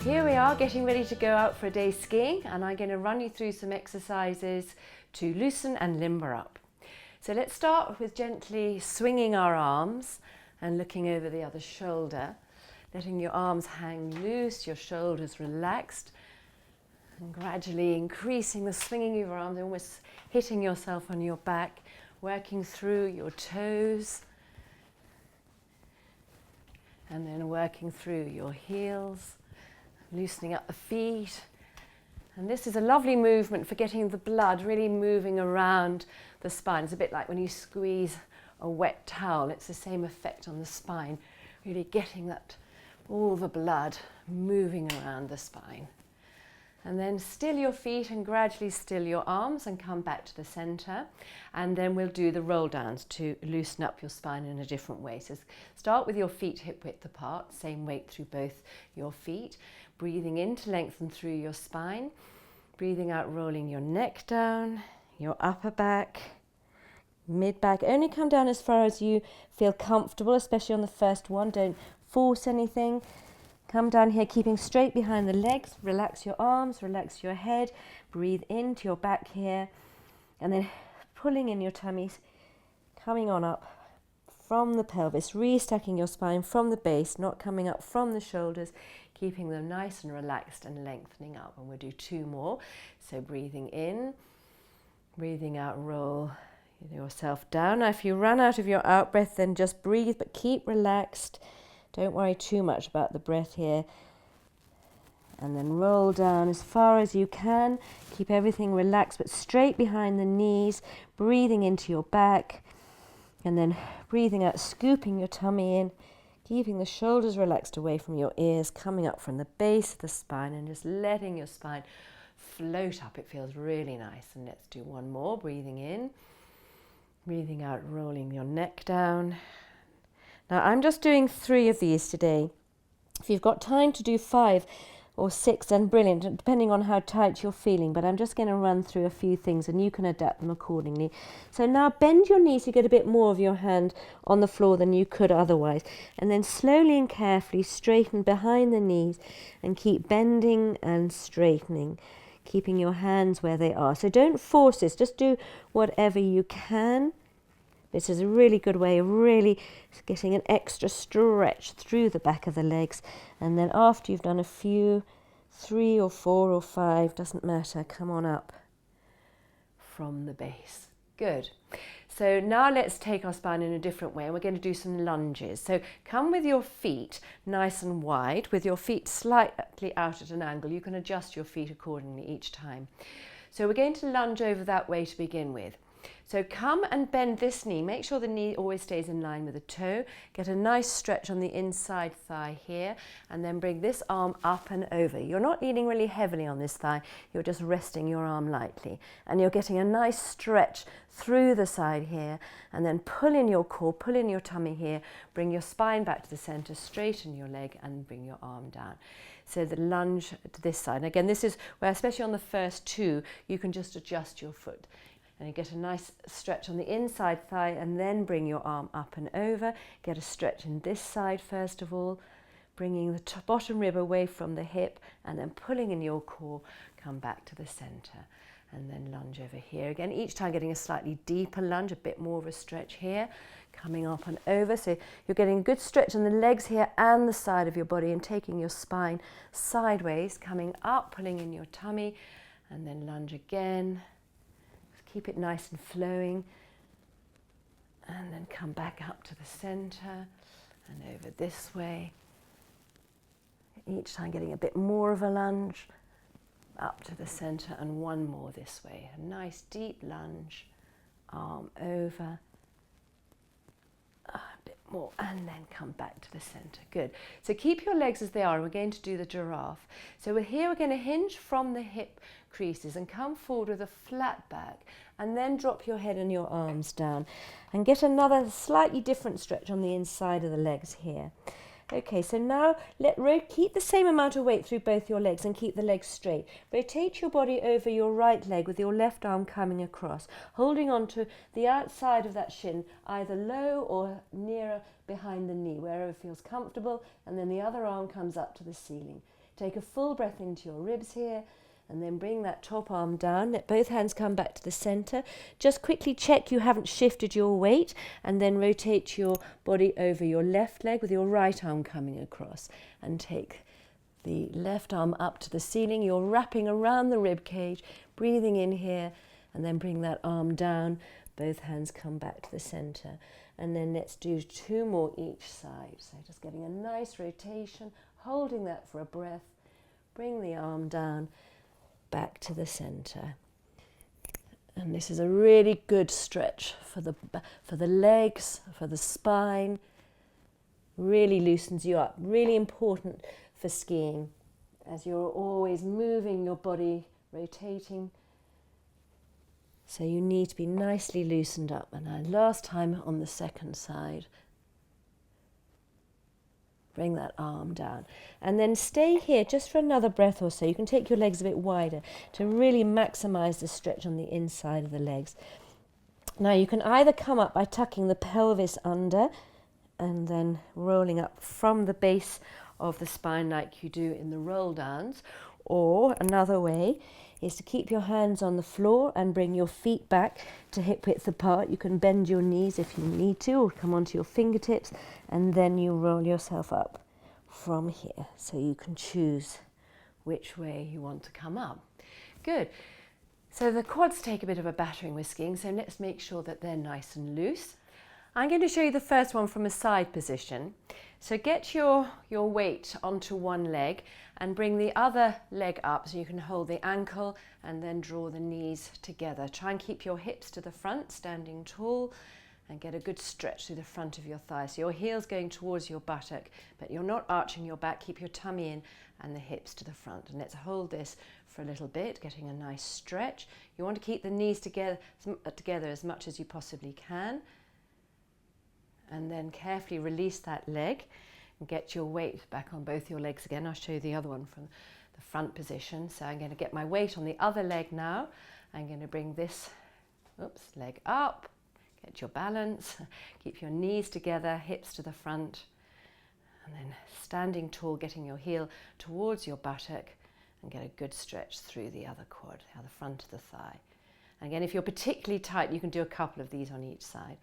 Here we are getting ready to go out for a day skiing, and I'm going to run you through some exercises to loosen and limber up. So let's start with gently swinging our arms and looking over the other shoulder, letting your arms hang loose, your shoulders relaxed, and gradually increasing the swinging of your arms, almost hitting yourself on your back, working through your toes, and then working through your heels, loosening up the feet. And this is a lovely movement for getting the blood really moving around the spine. It's a bit like when you squeeze a wet towel. It's the same effect on the spine, really getting that, all the blood moving around the spine. And then still your feet and gradually still your arms and come back to the center. And then we'll do the roll downs to loosen up your spine in a different way. So start with your feet hip width apart, same weight through both your feet. Breathing in to lengthen through your spine. Breathing out, rolling your neck down, your upper back, mid back. Only come down as far as you feel comfortable, especially on the first one. Don't force anything. Come down here, keeping straight behind the legs. Relax your arms, relax your head. Breathe into your back here. And then pulling in your tummies, coming on up from the pelvis, restacking your spine from the base, not coming up from the shoulders, keeping them nice and relaxed and lengthening up. And we'll do two more. So breathing in, breathing out, roll yourself down. Now if you run out of your out breath, then just breathe, but keep relaxed. Don't worry too much about the breath here. And then roll down as far as you can. Keep everything relaxed, but straight behind the knees, breathing into your back. And then breathing out, scooping your tummy in, keeping the shoulders relaxed away from your ears, coming up from the base of the spine and just letting your spine float up. It feels really nice. And let's do one more. Breathing in, breathing out, rolling your neck down. Now I'm just doing 3 of these today. If you've got time to do 5 or 6, then brilliant, depending on how tight you're feeling. But I'm just going to run through a few things and you can adapt them accordingly. So now bend your knees to get a bit more of your hand on the floor than you could otherwise. And then slowly and carefully straighten behind the knees and keep bending and straightening, keeping your hands where they are. So don't force this, just do whatever you can. This is a really good way of really getting an extra stretch through the back of the legs. And then after you've done a few, 3 or 4 or 5, doesn't matter, come on up from the base. Good. So now let's take our spine in a different way, and we're going to do some lunges. So come with your feet nice and wide, with your feet slightly out at an angle. You can adjust your feet accordingly each time. So we're going to lunge over that way to begin with. So come and bend this knee. Make sure the knee always stays in line with the toe. Get a nice stretch on the inside thigh here, and then bring this arm up and over. You're not leaning really heavily on this thigh. You're just resting your arm lightly. And you're getting a nice stretch through the side here, and then pull in your core, pull in your tummy here. Bring your spine back to the center, straighten your leg, and bring your arm down. So the lunge to this side. And again, this is where, especially on the first 2, you can just adjust your foot. And you get a nice stretch on the inside thigh, and then bring your arm up and over. Get a stretch in this side first of all, bringing the bottom rib away from the hip, and then pulling in your core, come back to the center, and then lunge over here. Again, each time getting a slightly deeper lunge, a bit more of a stretch here, coming up and over. So you're getting a good stretch on the legs here and the side of your body, and taking your spine sideways, coming up, pulling in your tummy, and then lunge again. Keep it nice and flowing, and then come back up to the center and over this way. Each time getting a bit more of a lunge, up to the center, and one more this way. A nice deep lunge, arm over, a bit more, and then come back to the center. Good. So keep your legs as they are. We're going to do the giraffe. So we're going to hinge from the hip creases and come forward with a flat back, and then drop your head and your arms down and get another slightly different stretch on the inside of the legs here. Okay, so now keep the same amount of weight through both your legs and keep the legs straight. Rotate your body over your right leg with your left arm coming across, holding on to the outside of that shin, either low or nearer behind the knee, wherever feels comfortable, and then the other arm comes up to the ceiling. Take a full breath into your ribs here, and then bring that top arm down. Let both hands come back to the center. Just quickly check you haven't shifted your weight, and then rotate your body over your left leg with your right arm coming across. And take the left arm up to the ceiling. You're wrapping around the rib cage, breathing in here, and then bring that arm down. Both hands come back to the center. And then let's do 2 more each side. So just getting a nice rotation, holding that for a breath. Bring the arm down, back to the center. And this is a really good stretch for the legs, for the spine. Really loosens you up. Really important for skiing, as you're always moving your body, rotating. So you need to be nicely loosened up. And now last time on the second side. Bring that arm down. And then stay here just for another breath or so. You can take your legs a bit wider to really maximize the stretch on the inside of the legs. Now you can either come up by tucking the pelvis under and then rolling up from the base of the spine like you do in the roll downs, or another way is to keep your hands on the floor and bring your feet back to hip width apart. You can bend your knees if you need to, or come onto your fingertips, and then you roll yourself up from here. So you can choose which way you want to come up. Good. So the quads take a bit of a battering with skiing, so let's make sure that they're nice and loose. I'm going to show you the first one from a side position. So get your weight onto one leg and bring the other leg up so you can hold the ankle and then draw the knees together. Try and keep your hips to the front, standing tall, and get a good stretch through the front of your thigh. So your heel's going towards your buttock, but you're not arching your back. Keep your tummy in and the hips to the front. And let's hold this for a little bit, getting a nice stretch. You want to keep the knees together as much as you possibly can. And then carefully release that leg and get your weight back on both your legs again. I'll show you the other one from the front position. So I'm going to get my weight on the other leg now. I'm going to bring this leg up, get your balance, keep your knees together, hips to the front, and then standing tall, getting your heel towards your buttock, and get a good stretch through the other quad, the front of the thigh. And again, if you're particularly tight, you can do a couple of these on each side.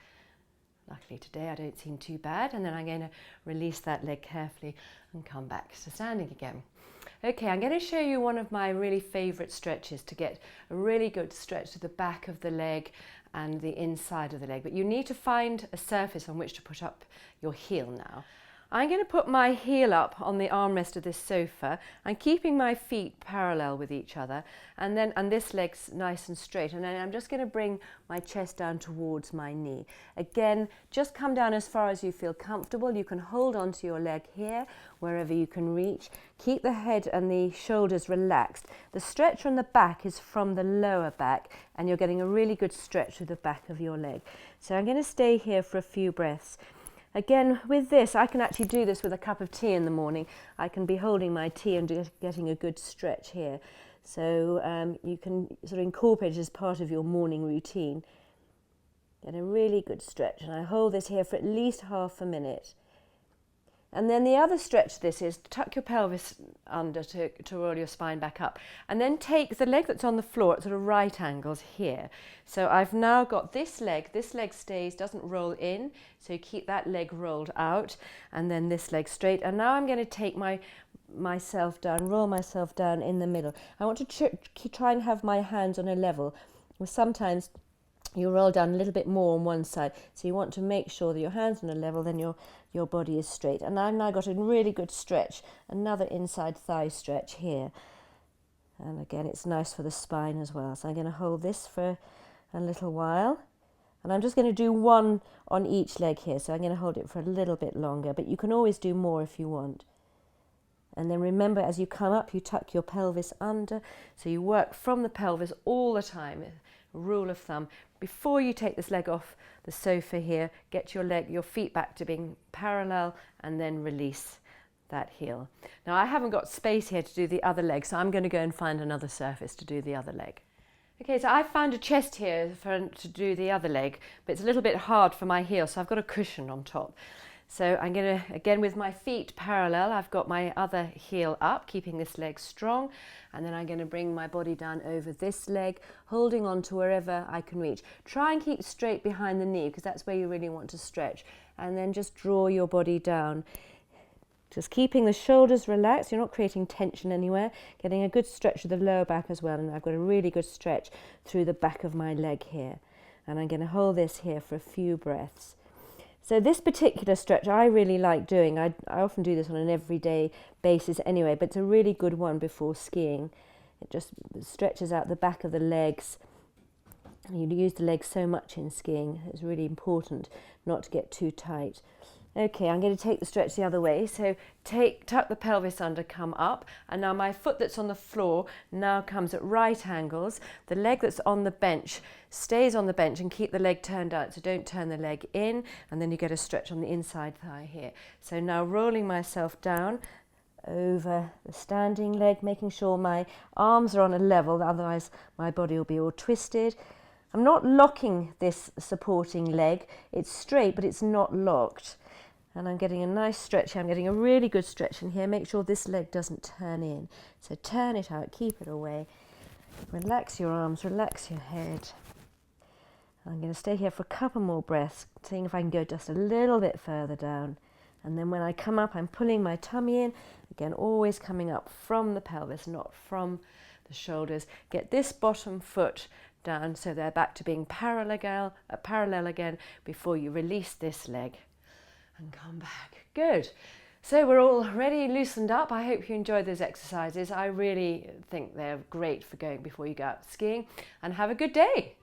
Luckily today I don't seem too bad, and then I'm going to release that leg carefully and come back to standing again. Okay, I'm going to show you one of my really favourite stretches to get a really good stretch to the back of the leg and the inside of the leg, but you need to find a surface on which to put up your heel now. I'm going to put my heel up on the armrest of this sofa. I'm keeping my feet parallel with each other, and this leg's nice and straight, and then I'm just going to bring my chest down towards my knee. Again, just come down as far as you feel comfortable. You can hold onto your leg here, wherever you can reach. Keep the head and the shoulders relaxed. The stretch from the back is from the lower back, and you're getting a really good stretch through the back of your leg. So I'm going to stay here for a few breaths. Again, with this, I can actually do this with a cup of tea in the morning. I can be holding my tea and just getting a good stretch here. So you can sort of incorporate it as part of your morning routine. Get a really good stretch. And I hold this here for at least half a minute. And then the other stretch to this is tuck your pelvis under to roll your spine back up. And then take the leg that's on the floor at sort of right angles here. So I've now got this leg stays, doesn't roll in, so keep that leg rolled out, and then this leg straight. And now I'm going to take myself down, roll myself down in the middle. I want to try and have my hands on a level. Sometimes you roll down a little bit more on one side, so you want to make sure that your hands are on a level, then your body is straight. And I've now got a really good stretch, another inside thigh stretch here. And again, it's nice for the spine as well. So I'm going to hold this for a little while. And I'm just going to do one on each leg here. So I'm going to hold it for a little bit longer, but you can always do more if you want. And then remember, as you come up, you tuck your pelvis under. So you work from the pelvis all the time. Rule of thumb. Before you take this leg off the sofa here, get your feet back to being parallel, and then release that heel. Now I haven't got space here to do the other leg, so I'm going to go and find another surface to do the other leg. Okay, so I found a chest here to do the other leg, but it's a little bit hard for my heel, so I've got a cushion on top. So I'm going to, again with my feet parallel, I've got my other heel up, keeping this leg strong, and then I'm going to bring my body down over this leg, holding on to wherever I can reach. Try and keep straight behind the knee, because that's where you really want to stretch, and then just draw your body down. Just keeping the shoulders relaxed, you're not creating tension anywhere, getting a good stretch of the lower back as well, and I've got a really good stretch through the back of my leg here. And I'm going to hold this here for a few breaths. So this particular stretch I really like doing. I often do this on an everyday basis anyway, but it's a really good one before skiing. It just stretches out the back of the legs. You use the legs so much in skiing. It's really important not to get too tight. Okay, I'm going to take the stretch the other way. So tuck the pelvis under, come up, and now my foot that's on the floor now comes at right angles. The leg that's on the bench stays on the bench, and keep the leg turned out, so don't turn the leg in, and then you get a stretch on the inside thigh here. So now rolling myself down over the standing leg, making sure my arms are on a level, otherwise my body will be all twisted. I'm not locking this supporting leg. It's straight, but it's not locked. And I'm getting a nice stretch here. I'm getting a really good stretch in here. Make sure this leg doesn't turn in. So turn it out, keep it away. Relax your arms, relax your head. I'm going to stay here for a couple more breaths, seeing if I can go just a little bit further down. And then when I come up, I'm pulling my tummy in. Again, always coming up from the pelvis, not from the shoulders. Get this bottom foot down so they're back to being parallel again before you release this leg. And come back. Good. So we're all ready, loosened up. I hope you enjoyed those exercises. I really think they're great for going before you go out skiing. And have a good day.